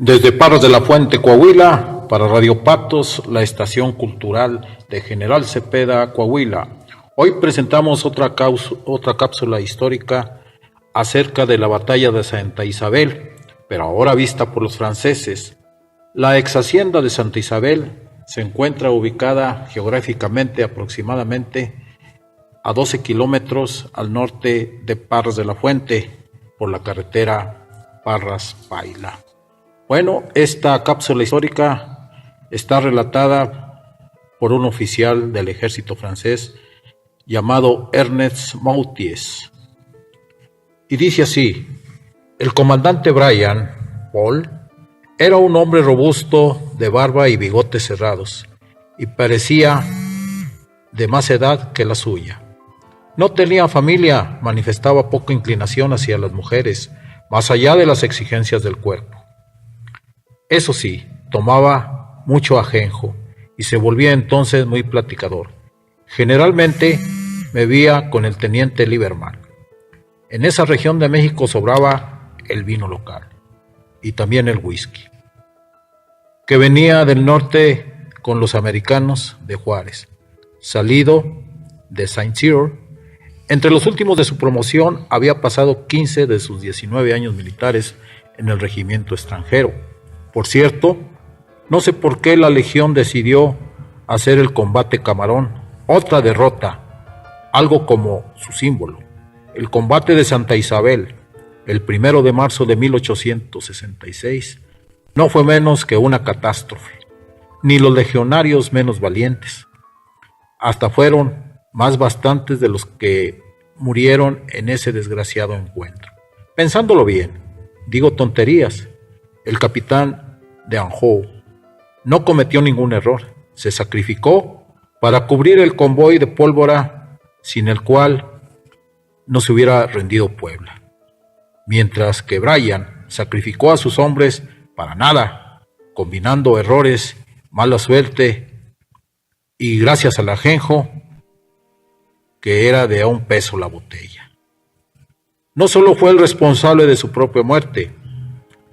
Desde Parras de la Fuente, Coahuila, para Radio Patos, la estación cultural de General Cepeda, Coahuila. Hoy presentamos otra cápsula histórica acerca de la batalla de Santa Isabel, pero ahora vista por los franceses. La ex hacienda de Santa Isabel se encuentra ubicada geográficamente aproximadamente a 12 kilómetros al norte de Parras de la Fuente, por la carretera Parras-Paila. Bueno, esta cápsula histórica está relatada por un oficial del ejército francés llamado Ernest Moutier. Y dice así: el comandante Brian Paul era un hombre robusto, de barba y bigotes cerrados, y parecía de más edad que la suya. No tenía familia, manifestaba poca inclinación hacia las mujeres, más allá de las exigencias del cuerpo. Eso sí, tomaba mucho ajenjo y se volvía entonces muy platicador. Generalmente me veía con el teniente Lieberman. En esa región de México sobraba el vino local y también el whisky, que venía del norte con los americanos de Juárez, salido de Saint-Cyr. Entre los últimos de su promoción había pasado 15 de sus 19 años militares en el regimiento extranjero. Por cierto, no sé por qué la Legión decidió hacer el combate Camarón, otra derrota, algo como su símbolo. El combate de Santa Isabel, el 1 de marzo de 1866, no fue menos que una catástrofe, ni los legionarios menos valientes. Hasta fueron más bastantes de los que murieron en ese desgraciado encuentro. Pensándolo bien, digo tonterías. El capitán de Anjou no cometió ningún error. Se sacrificó para cubrir el convoy de pólvora sin el cual no se hubiera rendido Puebla. Mientras que Brian sacrificó a sus hombres para nada, combinando errores, mala suerte y gracias al ajenjo, que era de a un peso la botella. No solo fue el responsable de su propia muerte,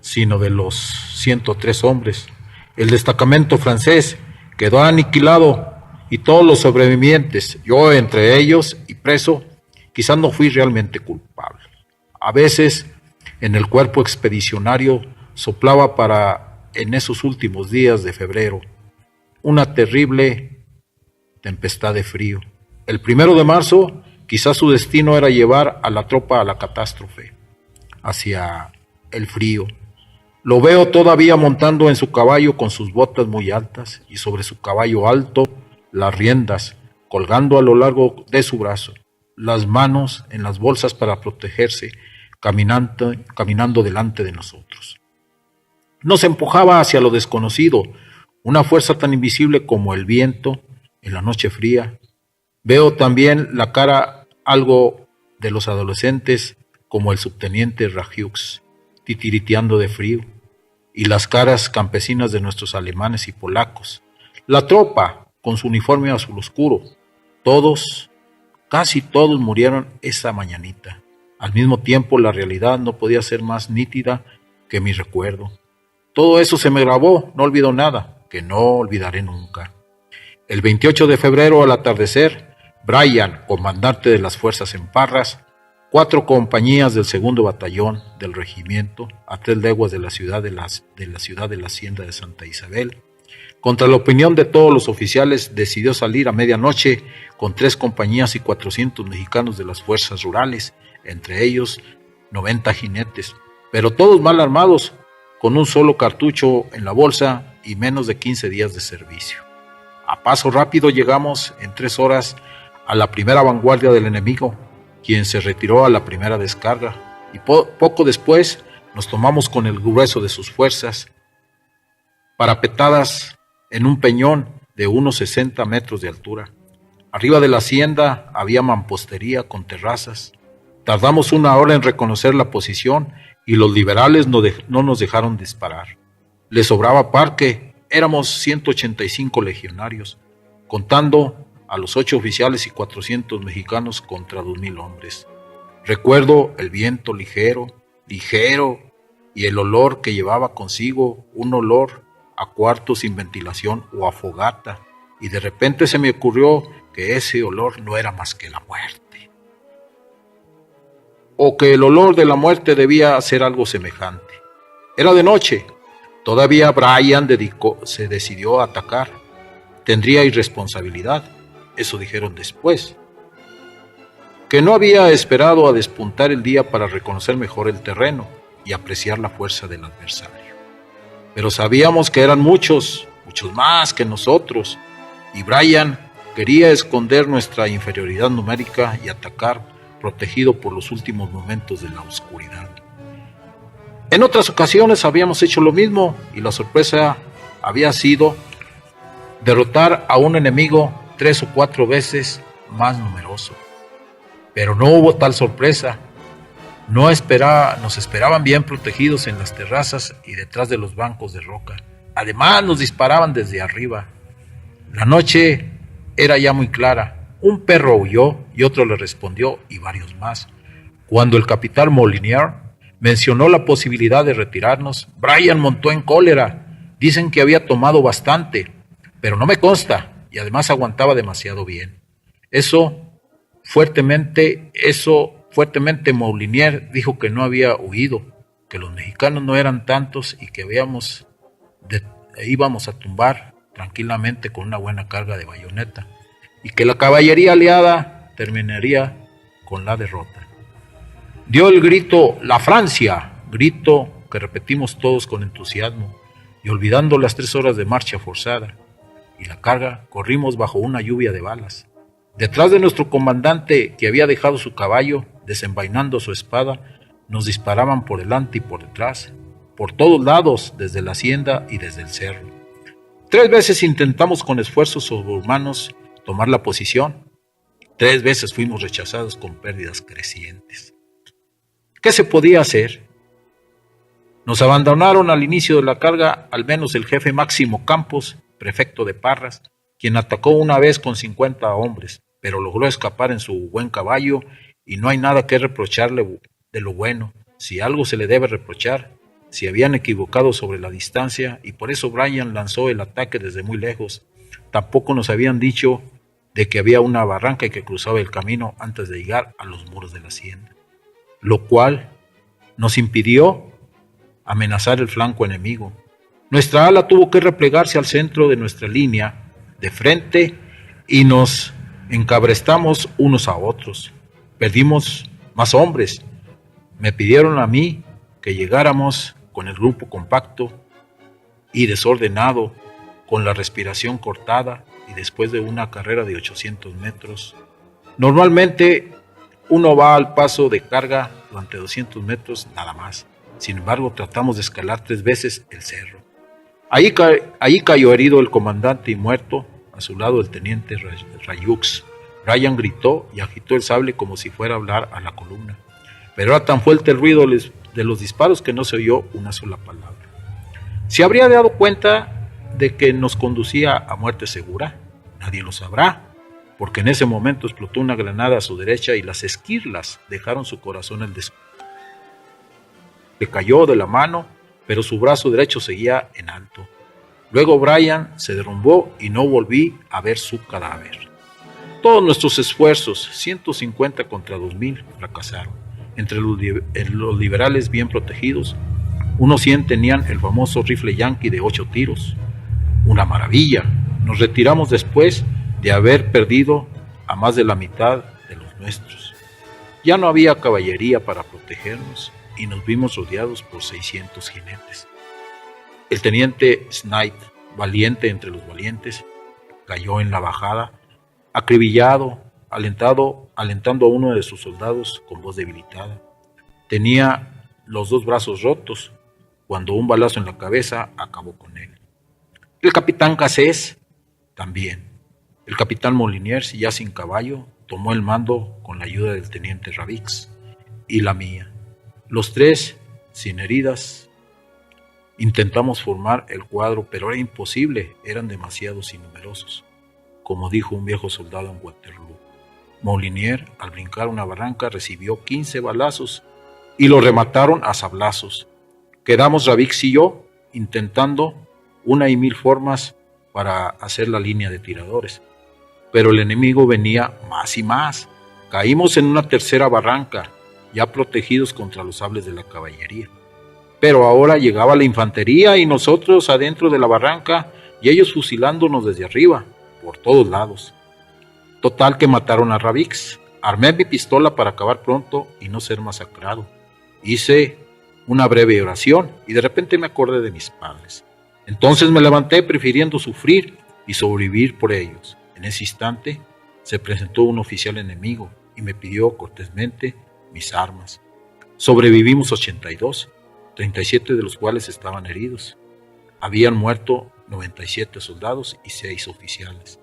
sino de los 103 hombres. El destacamento francés quedó aniquilado y todos los sobrevivientes, yo entre ellos y preso, quizás no fui realmente culpable. A veces en el cuerpo expedicionario soplaba en esos últimos días de febrero una terrible tempestad de frío. El 1 de marzo quizás su destino era llevar a la tropa a la catástrofe, hacia el frío. Lo veo todavía montando en su caballo con sus botas muy altas y sobre su caballo alto las riendas colgando a lo largo de su brazo, las manos en las bolsas para protegerse, caminando delante de nosotros. Nos empujaba hacia lo desconocido, una fuerza tan invisible como el viento en la noche fría. Veo también la cara algo de los adolescentes como el subteniente Rajux, titiriteando de frío, y las caras campesinas de nuestros alemanes y polacos. La tropa, con su uniforme azul oscuro. Todos, casi todos murieron esa mañanita. Al mismo tiempo, la realidad no podía ser más nítida que mi recuerdo. Todo eso se me grabó, no olvido nada, que no olvidaré nunca. El 28 de febrero al atardecer, Brian, comandante de las fuerzas en Parras, 4 compañías del 2º batallón del regimiento, a 3 leguas de la ciudad de la hacienda de Santa Isabel, contra la opinión de todos los oficiales, decidió salir a medianoche con 3 compañías y 400 mexicanos de las fuerzas rurales, entre ellos 90 jinetes, pero todos mal armados, con un solo cartucho en la bolsa y menos de 15 días de servicio. A paso rápido llegamos en 3 horas a la primera vanguardia del enemigo, quien se retiró a la primera descarga, y poco después nos tomamos con el grueso de sus fuerzas, parapetadas en un peñón de unos 60 metros de altura. Arriba de la hacienda había mampostería con terrazas. Tardamos 1 hora en reconocer la posición y los liberales no nos dejaron disparar. Les sobraba parque, éramos 185 legionarios, contando a los 8 oficiales y 400 mexicanos contra 2,000 hombres. Recuerdo el viento ligero, y el olor que llevaba consigo, un olor a cuarto sin ventilación o a fogata, y de repente se me ocurrió que ese olor no era más que la muerte, o que el olor de la muerte debía ser algo semejante. Era de noche. Todavía Brian se decidió a atacar. Tendría irresponsabilidad, eso dijeron después. Que no había esperado a despuntar el día para reconocer mejor el terreno y apreciar la fuerza del adversario. Pero sabíamos que eran muchos más que nosotros, y Brian quería esconder nuestra inferioridad numérica y atacar protegido por los últimos momentos de la oscuridad. En otras ocasiones habíamos hecho lo mismo y la sorpresa había sido derrotar a un enemigo 3 o 4 veces más numeroso. Pero no hubo tal sorpresa. Nos esperaban bien protegidos en las terrazas y detrás de los bancos de roca. Además nos disparaban desde arriba. La noche era ya muy clara. Un perro huyó y otro le respondió y varios más. Cuando el capitán Molinier mencionó la posibilidad de retirarnos, Brian montó en cólera. Dicen que había tomado bastante, pero no me consta, y además aguantaba demasiado bien. Eso fuertemente Molinier dijo que no había huido, que los mexicanos no eran tantos y que íbamos a tumbar tranquilamente con una buena carga de bayoneta, y que la caballería aliada terminaría con la derrota. Dio el grito «¡La Francia!», grito que repetimos todos con entusiasmo, y olvidando las 3 horas de marcha forzada y la carga, corrimos bajo una lluvia de balas. Detrás de nuestro comandante, que había dejado su caballo, desenvainando su espada, nos disparaban por delante y por detrás, por todos lados, desde la hacienda y desde el cerro. 3 veces intentamos con esfuerzos sobrehumanos tomar la posición. 3 veces fuimos rechazados con pérdidas crecientes. ¿Qué se podía hacer? Nos abandonaron al inicio de la carga, al menos el jefe Máximo Campos, prefecto de Parras, quien atacó una vez con 50 hombres, pero logró escapar en su buen caballo y no hay nada que reprocharle de lo bueno. Si algo se le debe reprochar, se habían equivocado sobre la distancia y por eso Brian lanzó el ataque desde muy lejos. Tampoco nos habían dicho de que había una barranca y que cruzaba el camino antes de llegar a los muros de la hacienda, lo cual nos impidió amenazar el flanco enemigo. Nuestra ala tuvo que replegarse al centro de nuestra línea de frente y nos encabrestamos unos a otros. Perdimos más hombres. Me pidieron a mí que llegáramos con el grupo compacto y desordenado, con la respiración cortada y después de una carrera de 800 metros. Normalmente uno va al paso de carga durante 200 metros nada más. Sin embargo, tratamos de escalar 3 veces el cerro. Allí cayó herido el comandante y muerto, a su lado el teniente Rayux. Brian gritó y agitó el sable como si fuera a hablar a la columna, pero era tan fuerte el ruido de los disparos que no se oyó una sola palabra. ¿Se habría dado cuenta de que nos conducía a muerte segura? Nadie lo sabrá, porque en ese momento explotó una granada a su derecha y las esquirlas dejaron su corazón al descubierto. Le cayó de la mano, pero su brazo derecho seguía en alto. Luego Brian se derrumbó y no volví a ver su cadáver. Todos nuestros esfuerzos, 150 contra 2000, fracasaron. Entre los liberales bien protegidos, unos 100 tenían el famoso rifle Yankee de 8 tiros. Una maravilla. Nos retiramos después de haber perdido a más de la mitad de los nuestros. Ya no había caballería para protegernos y nos vimos rodeados por 600 jinetes. El teniente Snipe, valiente entre los valientes, cayó en la bajada, acribillado, alentando a uno de sus soldados con voz debilitada. Tenía los 2 brazos rotos, cuando un balazo en la cabeza acabó con él. El capitán Cassés también. El capitán Moliniers, ya sin caballo, tomó el mando con la ayuda del teniente Ravix y la mía. Los 3, sin heridas, intentamos formar el cuadro, pero era imposible, eran demasiados y numerosos, como dijo un viejo soldado en Waterloo. Molinier, al brincar una barranca, recibió 15 balazos y lo remataron a sablazos. Quedamos Ravix y yo intentando una y mil formas para hacer la línea de tiradores, pero el enemigo venía más y más. Caímos en una tercera barranca, ya protegidos contra los sables de la caballería. Pero ahora llegaba la infantería y nosotros adentro de la barranca y ellos fusilándonos desde arriba, por todos lados. Total que mataron a Ravix. Armé mi pistola para acabar pronto y no ser masacrado. Hice una breve oración y de repente me acordé de mis padres. Entonces me levanté prefiriendo sufrir y sobrevivir por ellos. En ese instante se presentó un oficial enemigo y me pidió cortésmente mis armas. Sobrevivimos 82, 37 de los cuales estaban heridos. Habían muerto 97 soldados y 6 oficiales.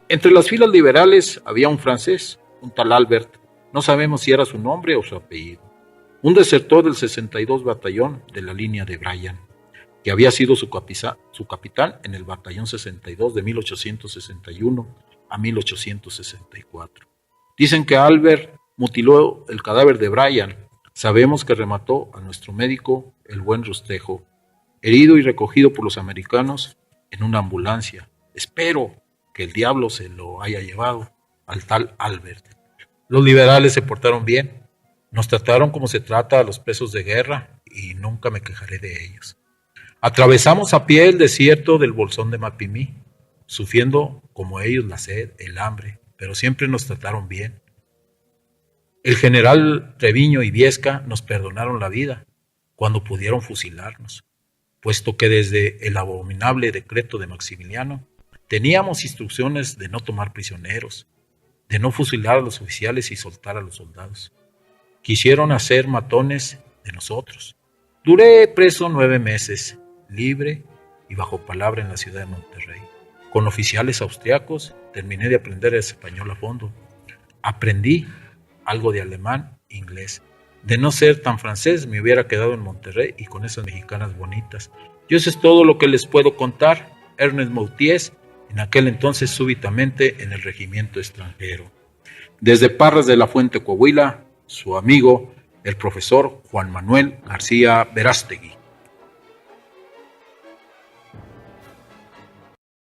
Entre las filas liberales había un francés, un tal Albert, no sabemos si era su nombre o su apellido, un desertor del 62 Batallón de la línea de Bryan, que había sido su capitán en el Batallón 62 de 1861 a 1864. Dicen que Albert mutiló el cadáver de Bryan. Sabemos que remató a nuestro médico, el buen Rustejo, herido y recogido por los americanos en una ambulancia. Espero que el diablo se lo haya llevado al tal Albert. Los liberales se portaron bien, nos trataron como se trata a los presos de guerra y nunca me quejaré de ellos. Atravesamos a pie el desierto del Bolsón de Mapimí, sufriendo como ellos la sed, el hambre, pero siempre nos trataron bien. El general Treviño y Viesca nos perdonaron la vida cuando pudieron fusilarnos, puesto que desde el abominable decreto de Maximiliano teníamos instrucciones de no tomar prisioneros, de no fusilar a los oficiales y soltar a los soldados. Quisieron hacer matones de nosotros. Duré preso 9 meses, libre y bajo palabra en la ciudad de Monterrey. Con oficiales austriacos terminé de aprender el español a fondo. Aprendí algo de alemán e inglés. De no ser tan francés me hubiera quedado en Monterrey y con esas mexicanas bonitas. Y eso es todo lo que les puedo contar. Ernest Moutiers, en aquel entonces súbitamente en el regimiento extranjero. Desde Parras de la Fuente, Coahuila, su amigo, el profesor Juan Manuel García Verástegui.